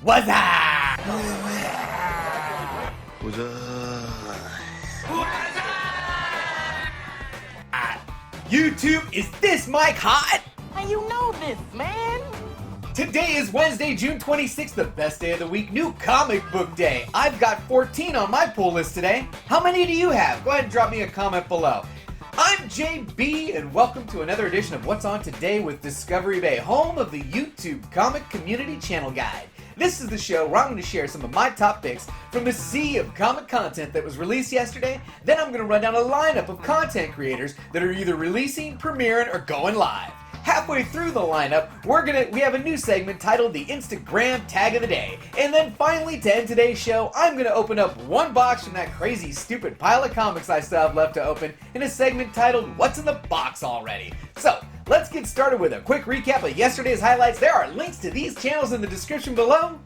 What's up? What's up? YouTube, is this mic hot? How you know this, man? Today is Wednesday, June 26th, the best day of the week, new comic book day. I've got 14 on my pull list today. How many do you have? Go ahead and drop me a comment below. I'm JB, and welcome to another edition of What's On Today with Discovery Bay, home of the YouTube Comic Community Channel Guide. This is the show where I'm going to share some of my top picks from the sea of comic content that was released yesterday. Then I'm going to run down a lineup of content creators that are either releasing, premiering, or going live. Halfway through the lineup, we have a new segment titled the Instagram Tag of the Day. And then finally, to end today's show, I'm going to open up one box from that crazy, stupid pile of comics I still have left to open in a segment titled What's in the Box Already? So, let's get started with a quick recap of yesterday's highlights. There are links to these channels in the description below.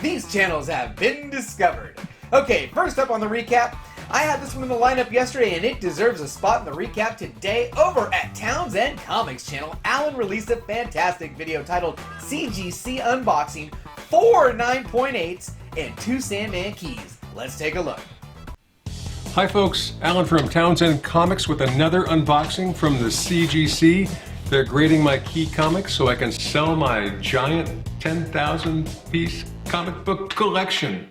These channels have been discovered. Okay, first up on the recap, I had this one in the lineup yesterday and it deserves a spot in the recap today. Over at Townsend Comics channel, Alan released a fantastic video titled CGC Unboxing, 4 9.8s and 2 Sandman keys. Let's take a look. Hi folks, Alan from Townsend Comics with another unboxing from the CGC. They're grading my key comics so I can sell my giant 10,000 piece comic book collection.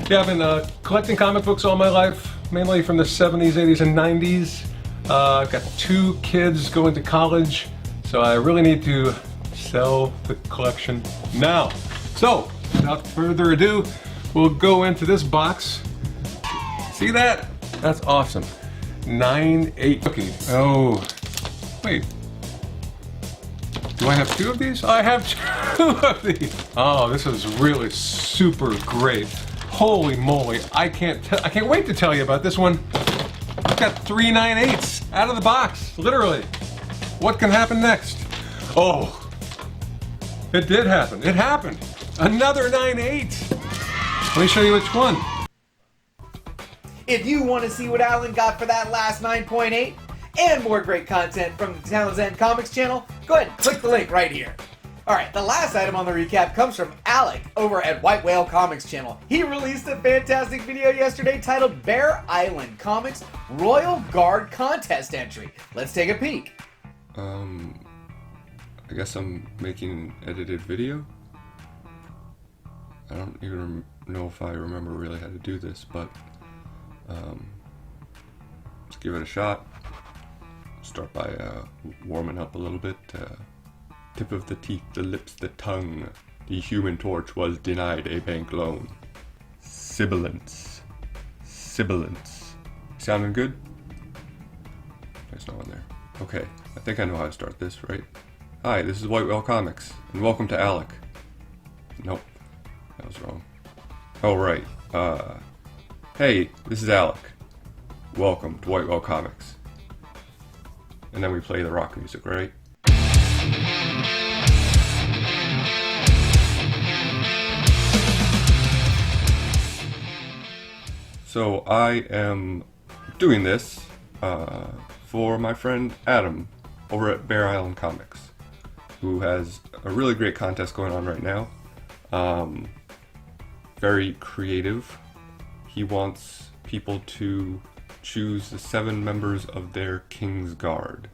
Yeah, I've been collecting comic books all my life, mainly from the 70s, 80s, and 90s. I've got 2 kids going to college, so I really need to sell the collection now. So, without further ado, we'll go into this box. See that? That's awesome. 9/8 cookie. Oh, wait. Do I have 2 of these? I have 2 of these. Oh, this is really super great. Holy moly, I can't wait to tell you about this one. I've got 3 9/8s out of the box, literally. What can happen next? Oh, it did happen. It happened. Another 9/8. Let me show you which one. If you want to see what Alan got for that last 9.8 and more great content from the Townsend Comics channel, go ahead and click the link right here. Alright, the last item on the recap comes from Alec over at White Whale Comics channel. He released a fantastic video yesterday titled Bear Island Comics Royal Guard Contest Entry. Let's take a peek. I guess I'm making an edited video. I don't even know if I remember really how to do this, but let's give it a shot. Start by warming up a little bit. Tip of the teeth, the lips, the tongue. The Human Torch was denied a bank loan. Sibilance. Sibilance. Sounding good? There's no one there. Okay, I think I know how to start this, right? Hi, this is White Whale Comics, and welcome to Alec. Nope, that was wrong. Oh, right. Hey, this is Alec. Welcome to White Whale Comics. And then we play the rock music, right? So I am doing this for my friend Adam over at Bear Island Comics, who has a really great contest going on right now. Very creative. He wants people to choose the 7 members of their King's Guard.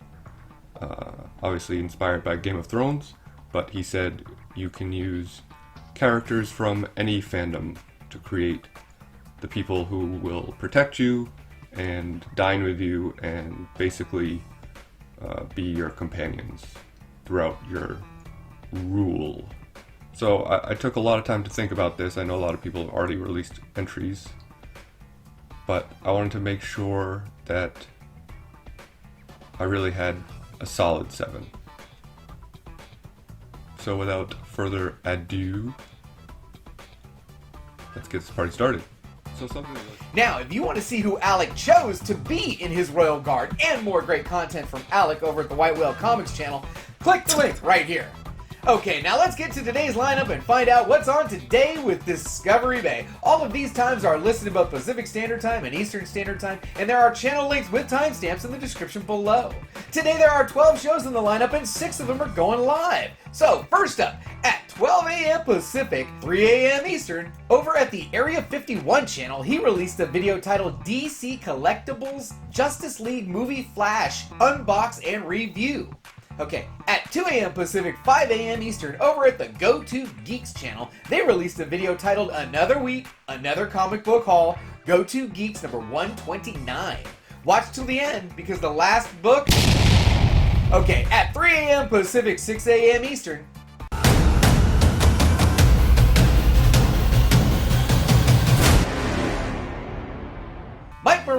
Obviously inspired by Game of Thrones, but he said you can use characters from any fandom to create the people who will protect you and dine with you and basically be your companions throughout your rule. So I took a lot of time to think about this. I know a lot of people have already released entries, but I wanted to make sure that I really had a solid 7. So without further ado, let's get this party started. So something like... Now, if you want to see who Alec chose to be in his Royal Guard and more great content from Alec over at the White Whale Comics channel, click the link right here. Okay, now let's get to today's lineup and find out what's on today with Discovery Bay. All of these times are listed above Pacific Standard Time and Eastern Standard Time, and there are channel links with timestamps in the description below. Today there are 12 shows in the lineup and 6 of them are going live. So, first up, at 12 a.m. Pacific, 3 a.m. Eastern, over at the Area 51 channel, he released a video titled DC Collectibles Justice League Movie Flash Unbox and Review. Okay, at 2 a.m. Pacific, 5 a.m. Eastern, over at the TheGO2 Geeks channel, they released a video titled Another Week, Another Comic Book Haul, TheGO2 Geeks number 129. Watch till the end, because the last book... Okay, at 3 a.m. Pacific, 6 a.m. Eastern,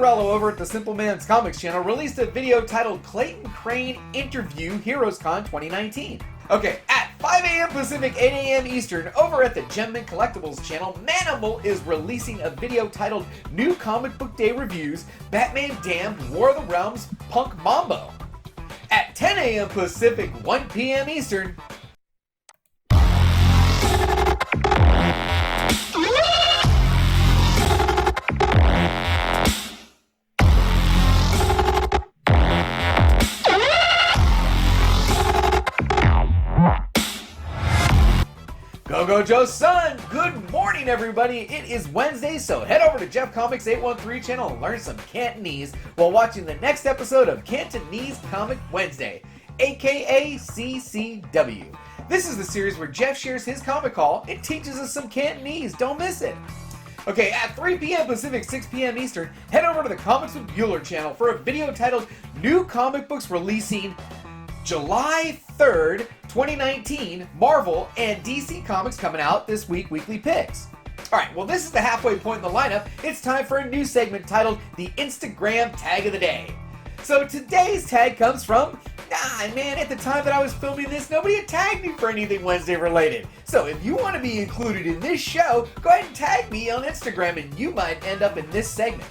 Morello over at the Simpleman's Comics channel released a video titled Clayton Crain Interview HeroesCon 2019. Okay, at 5 a.m. Pacific, 8 a.m. Eastern, over at the Mint Collectibles channel, MAMBO is releasing a video titled New Comic Book Day Reviews, Batman Damned, War of the Realms, Punk MAMBO. At 10 a.m. Pacific, 1 p.m. Eastern, Go Joe's son! Good morning, everybody! It is Wednesday, so head over to Jeff Comics 813 channel and learn some Cantonese while watching the next episode of Cantonese Comic Wednesday, aka CCW. This is the series where Jeff shares his comic haul and teaches us some Cantonese. Don't miss it! Okay, at 3 p.m. Pacific, 6 p.m. Eastern, head over to the Comics with Bueller channel for a video titled New Comic Books Releasing July 3rd, 2019, Marvel and DC Comics coming out this week, weekly picks. Alright, well this is the halfway point in the lineup. It's time for a new segment titled the Instagram Tag of the Day. So today's tag comes from, at the time that I was filming this, nobody had tagged me for anything Wednesday related. So if you want to be included in this show, go ahead and tag me on Instagram and you might end up in this segment.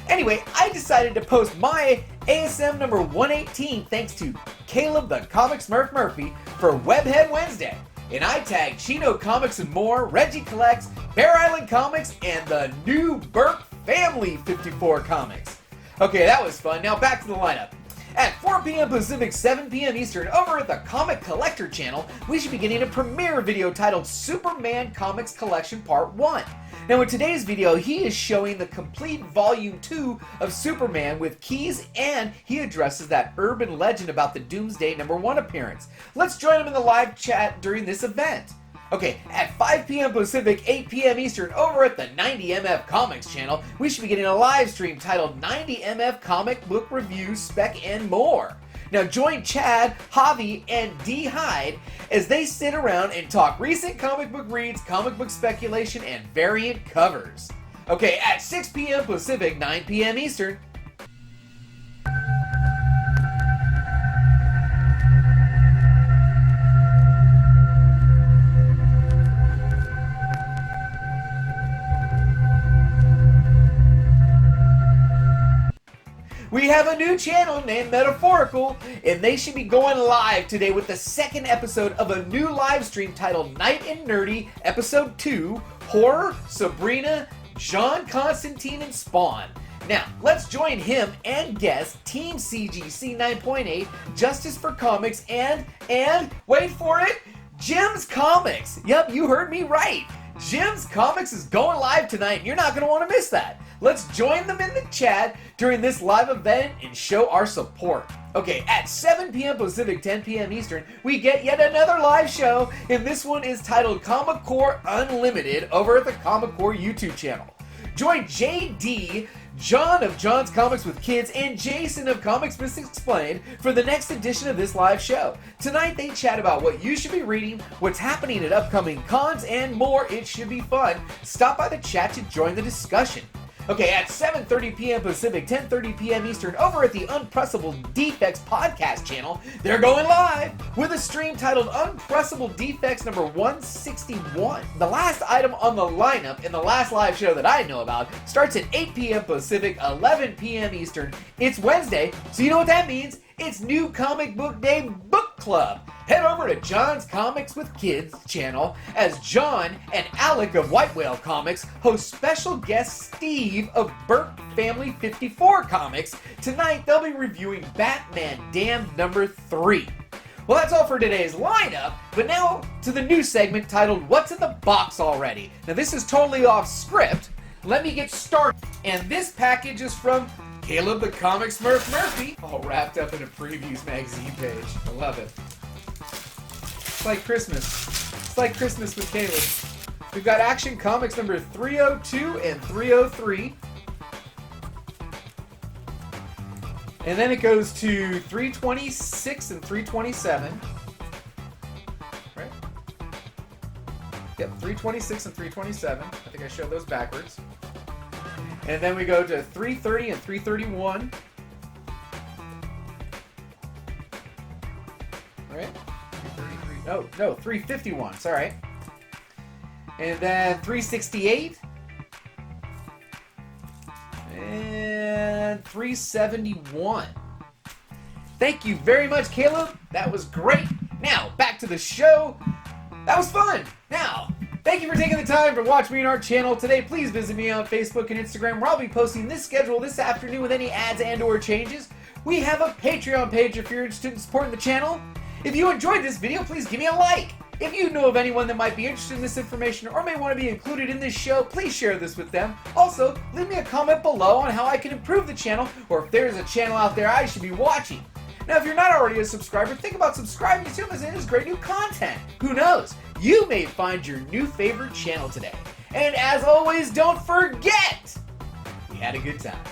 Anyway, I decided to post my ASM number 118 thanks to Caleb the Comic Smurf Murphy for Webhead Wednesday. And I tagged Chino Comics and More, Reggie Collects, Bear Island Comics, and the new Burke Family 54 Comics. Okay, that was fun. Now back to the lineup. At 4 p.m. Pacific, 7 p.m. Eastern, over at the Comic Collector channel, we should be getting a premiere video titled Superman Comics Collection Part 1. Now in today's video, he is showing the complete Volume 2 of Superman with keys, and he addresses that urban legend about the Doomsday number 1 appearance. Let's join him in the live chat during this event. Okay, at 5 p.m. Pacific, 8 p.m. Eastern, over at the 90MF Comics channel, we should be getting a live stream titled 90MF Comic Book Reviews, Spec, and More. Now join Chad, Javi, and D. Hyde as they sit around and talk recent comic book reads, comic book speculation, and variant covers. Okay, at 6 p.m. Pacific, 9 p.m. Eastern, we have a new channel named Metaphorical, and they should be going live today with the second episode of a new live stream titled Night and Nerdy Episode 2, Horror, Sabrina, John Constantine, and Spawn. Now, let's join him and guest Team CGC 9.8, Justice for Comics, and wait for it, Jim's Comics. Yep, you heard me right. Jim's Comics is going live tonight, and you're not going to want to miss that. Let's join them in the chat during this live event and show our support. Okay, at 7 p.m. Pacific, 10 p.m. Eastern, we get yet another live show, and this one is titled Comic Core Unlimited over at the Comic Core YouTube channel. Join JD, John of John's Comics with Kids, and Jason of Comics Explained for the next edition of this live show. Tonight they chat about what you should be reading, what's happening at upcoming cons, and more. It should be fun. Stop by the chat to join the discussion. Okay, at 7:30 p.m. Pacific, 10:30 p.m. Eastern, over at the Unpressable Defects podcast channel, they're going live with a stream titled Unpressable Defects number 161. The last item on the lineup in the last live show that I know about starts at 8 p.m. Pacific, 11 p.m. Eastern. It's Wednesday, so you know what that means. It's New Comic Book Day Book Club. Head over to John's Comics with Kids channel as John and Alec of White Whale Comics host special guest Steve of Burke Family 54 Comics. Tonight they'll be reviewing Batman Damned number 3. Well, that's all for today's lineup, but now to the new segment titled What's in the Box Already? Now this is totally off script. Let me get started. And this package is from Caleb the Comic Smurf Murphy, all wrapped up in a previews magazine page. I love it. It's like Christmas. It's like Christmas with Caleb. We've got Action Comics number 302 and 303. And then it goes to 326 and 327. Right? Yep, 326 and 327. I think I showed those backwards. And then we go to 330 and 331. Alright? 333. Oh, no, 351. Sorry. And then 368. And 371. Thank you very much, Caleb. That was great. Now, back to the show. That was fun. Now, thank you for taking the time to watch me on our channel today. Please visit me on Facebook and Instagram, where I'll be posting this schedule this afternoon with any ads and or changes. We have a Patreon page if you're interested in supporting the channel. If you enjoyed this video, please give me a like. If you know of anyone that might be interested in this information or may want to be included in this show, please share this with them. Also, leave me a comment below on how I can improve the channel, or if there's a channel out there I should be watching. Now, if you're not already a subscriber, think about subscribing so as there's great new content. Who knows? You may find your new favorite channel today. And as always, don't forget, we had a good time.